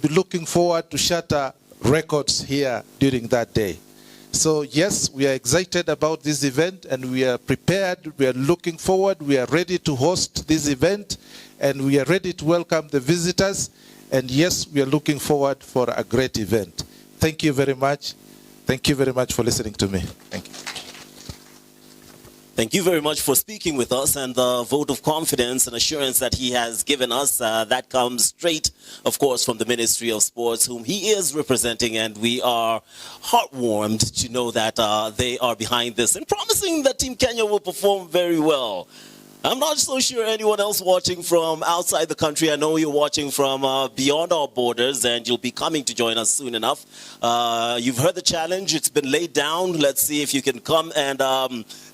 be looking forward to shatter records here during that day. So yes, we are excited about this event and we are prepared, we are looking forward, we are ready to host this event and we are ready to welcome the visitors. And yes, we are looking forward for a great event. Thank you very much. Thank you very much for listening to me. Thank you. Thank you very much for speaking with us, and the vote of confidence and assurance that he has given us, that comes straight, of course, from the Ministry of Sports, whom he is representing, and we are heartwarmed to know that they are behind this and promising that Team Kenya will perform very well. I'm not so sure anyone else watching from outside the country. I know you're watching from beyond our borders, and you'll be coming to join us soon enough. You've heard the challenge. It's been laid down. Let's see if you can come and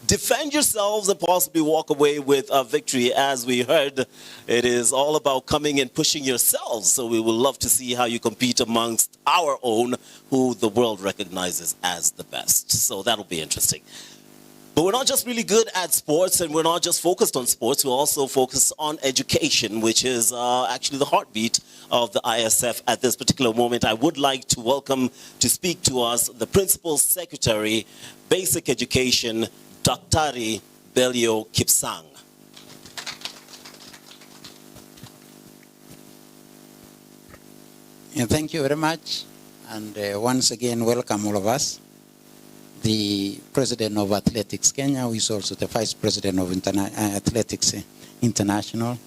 defend yourselves and possibly walk away with a victory. As we heard, it is all about coming and pushing yourselves. So we will love to see how you compete amongst our own, who the world recognizes as the best. So that'll be interesting. But we're not just really good at sports, and we're not just focused on sports. We also focus on education, which is actually the heartbeat of the ISF at this particular moment. I would like to welcome to speak to us the Principal Secretary, Basic Education, Daktari Belio Kipsang. Yeah, thank you very much. And once again, welcome all of us. The President of Athletics Kenya, who is also the Vice President of Athletics International.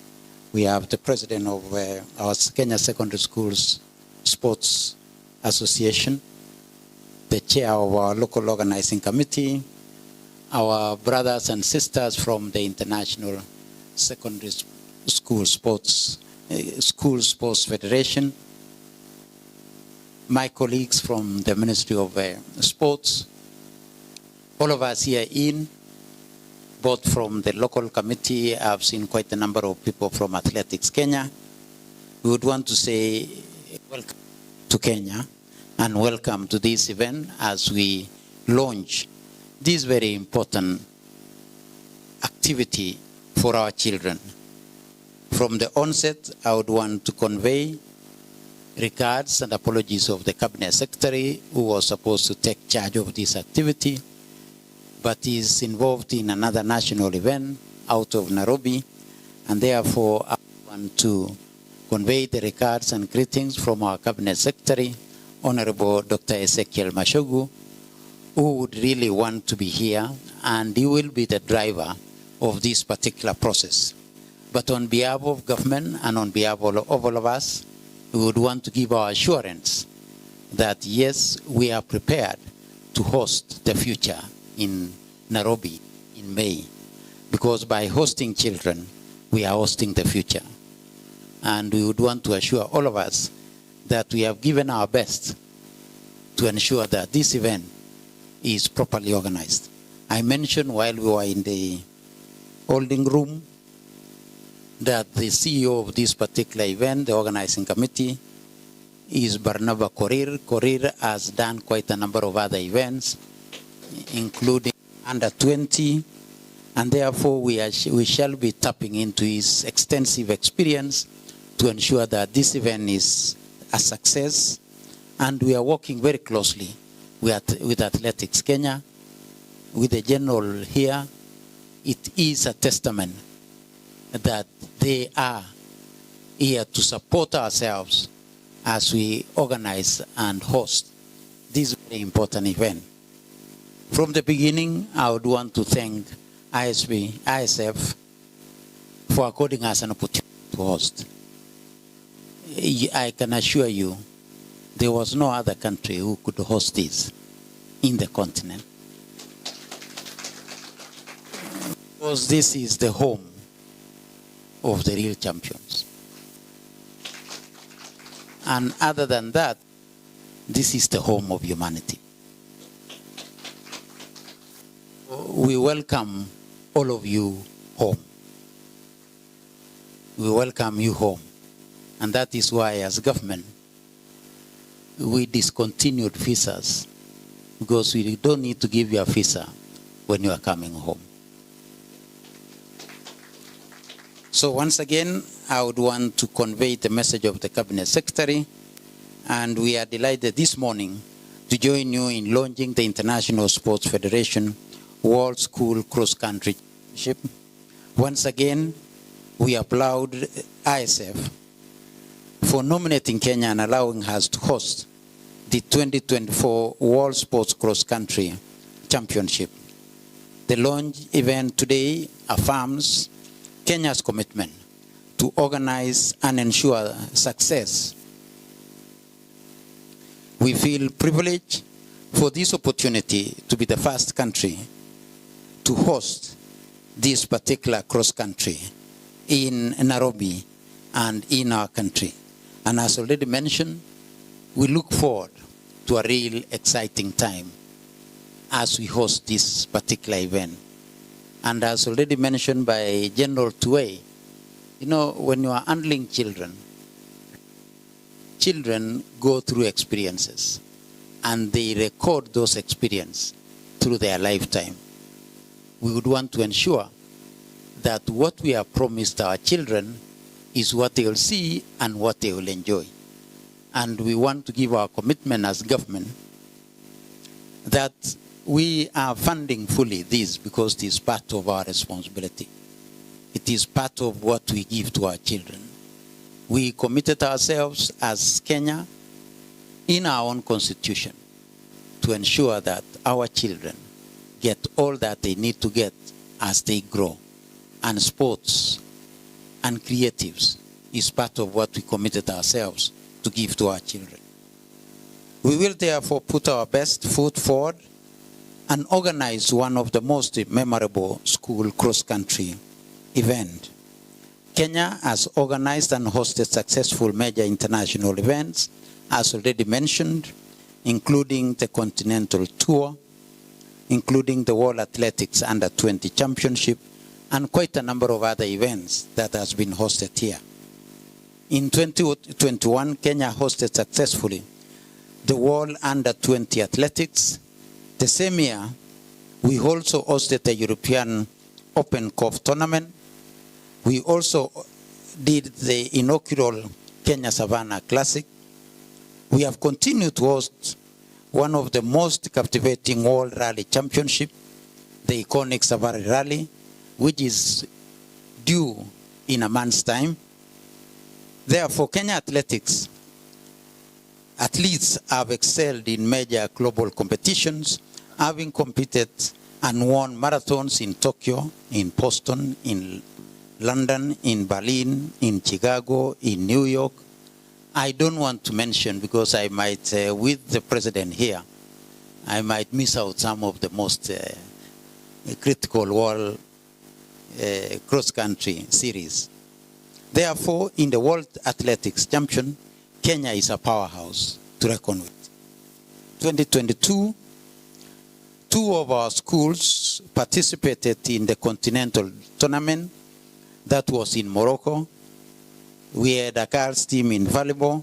We have the President of our Kenya Secondary Schools Sports Association, the Chair of our local organizing committee, our brothers and sisters from the International Secondary School Sports Federation, my colleagues from the Ministry of Sports, all of us here both from the local committee. I've seen quite a number of people from Athletics Kenya. We would want to say welcome to Kenya and welcome to this event as we launch this very important activity for our children. From the onset, I would want to convey regards and apologies of the Cabinet Secretary who was supposed to take charge of this activity, but is involved in another national event out of Nairobi, and therefore I want to convey the regards and greetings from our Cabinet Secretary, Honorable Dr. Ezekiel Mashogu, who would really want to be here, and he will be the driver of this particular process. But on behalf of government and on behalf of all of us, we would want to give our assurance that yes, we are prepared to host the future in Nairobi in May, because by hosting children, we are hosting the future. And we would want to assure all of us that we have given our best to ensure that this event is properly organized. I mentioned while we were in the holding room that the CEO of this particular event, the organizing committee, is Barnaba Korir. Korir has done quite a number of other events, including under 20, and therefore we shall be tapping into his extensive experience to ensure that this event is a success. And we are working very closely with Athletics Kenya, with the general here. It is a testament that they are here to support ourselves as we organize and host this very important event. From the beginning, I would want to thank ISF for according us an opportunity to host. I can assure you, there was no other country who could host this in the continent. Because this is the home of the real champions. And other than that, this is the home of humanity. We welcome all of you home. We welcome you home. And that is why, as government, we discontinued visas, because we don't need to give you a visa when you are coming home. So once again, I would want to convey the message of the Cabinet Secretary and we are delighted this morning to join you in launching the International Sports Federation World School Cross Country Championship. Once again, we applaud ISF for nominating Kenya and allowing us to host the 2024 World Sports Cross Country Championship. The launch event today affirms Kenya's commitment to organize and ensure success. We feel privileged for this opportunity to be the first country to host this particular cross country in Nairobi and in our country. And as already mentioned, we look forward to a real exciting time as we host this particular event. And as already mentioned by General Tuwei, you know, when you are handling children, children go through experiences and they record those experiences through their lifetime. We would want to ensure that what we have promised our children is what they will see and what they will enjoy. And we want to give our commitment as government that we are funding fully this because it is part of our responsibility. It is part of what we give to our children. We committed ourselves as Kenya in our own constitution to ensure that our children get all that they need to get as they grow. And sports and creatives is part of what we committed ourselves to give to our children. We will therefore put our best foot forward and organize one of the most memorable school cross-country event. Kenya has organized and hosted successful major international events, as already mentioned, including the Continental Tour, including the World Athletics Under-20 Championship, and quite a number of other events that has been hosted here. In 2021, Kenya hosted successfully the World Under-20 Athletics. The same year, we also hosted the European Open Golf Tournament. We also did the inaugural Kenya Savannah Classic. We have continued to host one of the most captivating World Rally Championship, the iconic Safari Rally, which is due in a month's time. Therefore, Kenya athletes have excelled in major global competitions, having competed and won marathons in Tokyo, in Boston, in London, in Berlin, in Chicago, in New York. I don't want to mention because I might, with the president here, I might miss out some of the most critical world cross-country series. Therefore, in the World Athletics Champion, Kenya is a powerhouse to reckon with. 2022, two of our schools participated in the Continental Tournament that was in Morocco. We had a girls team in volleyball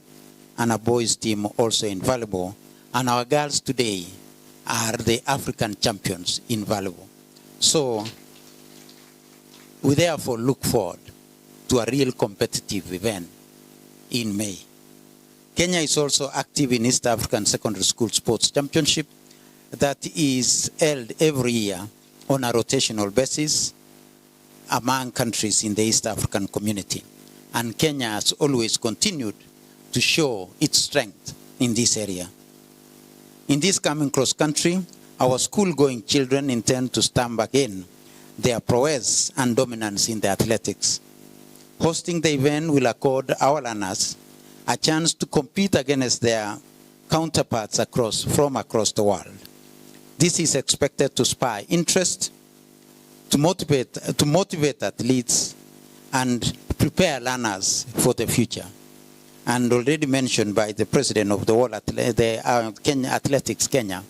and a boys team also in volleyball. And our girls today are the African champions in volleyball. So we therefore look forward to a real competitive event in May. Kenya is also active in East African Secondary School Sports Championship that is held every year on a rotational basis among countries in the East African community. And Kenya has always continued to show its strength in this area. In this coming cross-country, our school-going children intend to stamp again their prowess and dominance in the athletics. Hosting the event will accord our learners a chance to compete against their counterparts from across the world. This is expected to spur interest, to motivate athletes, and prepare learners for the future. And already mentioned by the president of the World Athletics Kenya,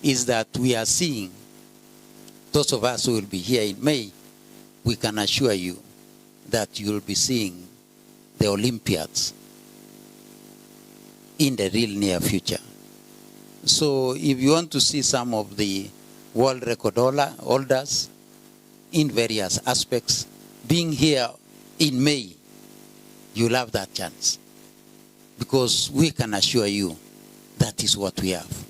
is that we are seeing, those of us who will be here in May, we can assure you that you will be seeing the Olympiads in the real near future. So if you want to see some of the world record holders in various aspects being here in May, you'll have that chance. because we can assure you that is what we have.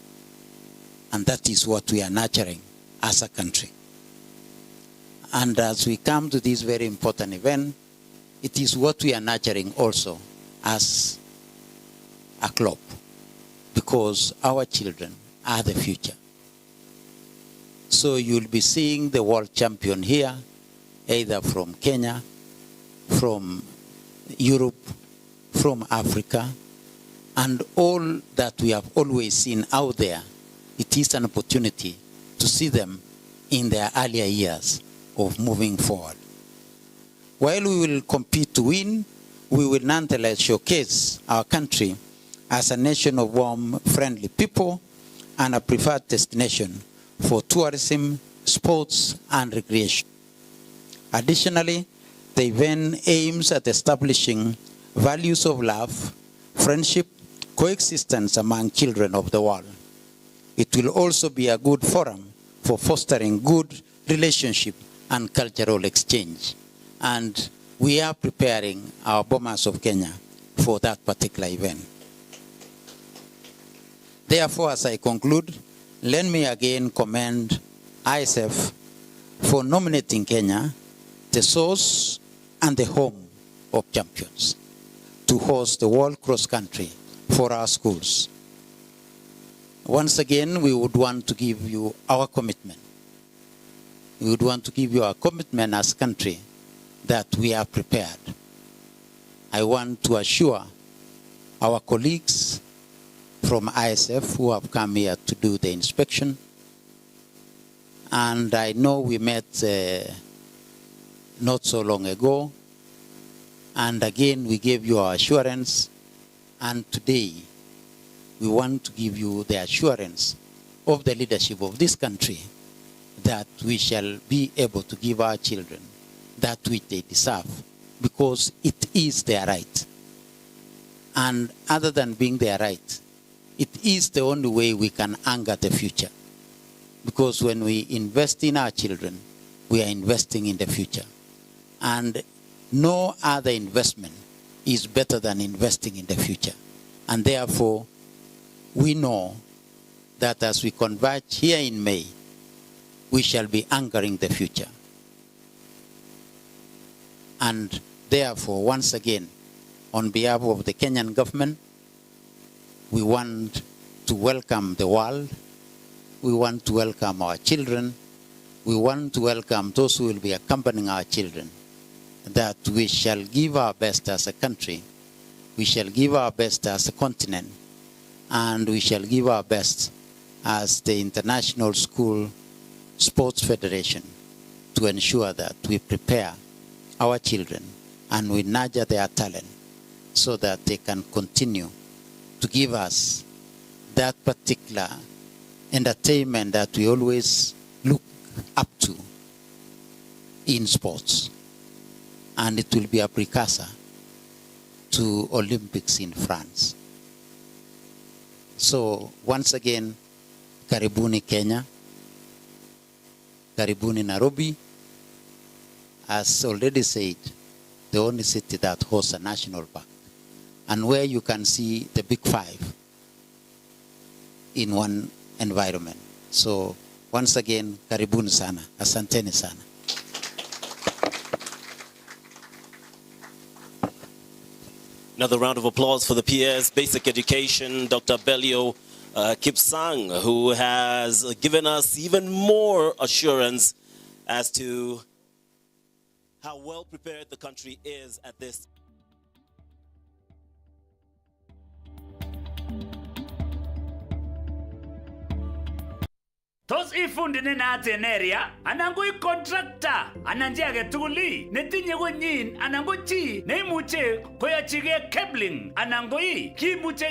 And that is what we are nurturing as a country. And as we come to this very important event, it is what we are nurturing also as a club, because our children are the future. So you'll be seeing the world champion here, either from Kenya, from Europe, from Africa, and all that we have always seen out there. It is an opportunity to see them in their earlier years of moving forward. While we will compete to win, we will nonetheless showcase our country as a nation of warm, friendly people and a preferred destination for tourism, sports, and recreation. Additionally, the event aims at establishing values of love, friendship, coexistence among children of the world. It will also be a good forum for fostering good relationship and cultural exchange. And we are preparing our Bomas of Kenya for that particular event. Therefore, as I conclude, let me again commend ISF for nominating Kenya, the source and the home of champions, to host the World Cross Country for our schools. Once again, we would want to give you our commitment. We would want to give you our commitment as a country that we are prepared. I want to assure our colleagues from ISF who have come here to do the inspection. And I know we met not so long ago. And again, we gave you our assurance. And today, we want to give you the assurance of the leadership of this country that we shall be able to give our children that which they deserve, because it is their right. And other than being their right, it is the only way we can anchor the future. Because when we invest in our children, we are investing in the future. And no other investment is better than investing in the future. And therefore, we know that as we converge here in May, we shall be anchoring the future. And therefore, once again, on behalf of the Kenyan government, we want to welcome the world. We want to welcome our children. We want to welcome those who will be accompanying our children. That we shall give our best as a country. We shall give our best as a continent. And we shall give our best as the International School Sports Federation to ensure that we prepare our children and we nurture their talent so that they can continue to give us that particular entertainment that we always look up to in sports. And it will be a precursor to Olympics in France. So once again, karibuni Kenya, karibuni Nairobi. As already said, the only city that hosts a national park, and where you can see the big five in one environment. So once again, karibuni sana, asanteni sana. Another round of applause for the PS Basic Education, Dr. Belio Kipsang, who has given us even more assurance as to how well prepared the country is at this. Tos ifundi nenat en area anan ko contractor anan chi age tugul netinye konyin anan ko chi neimuche koyochige cabling anan ko kimuche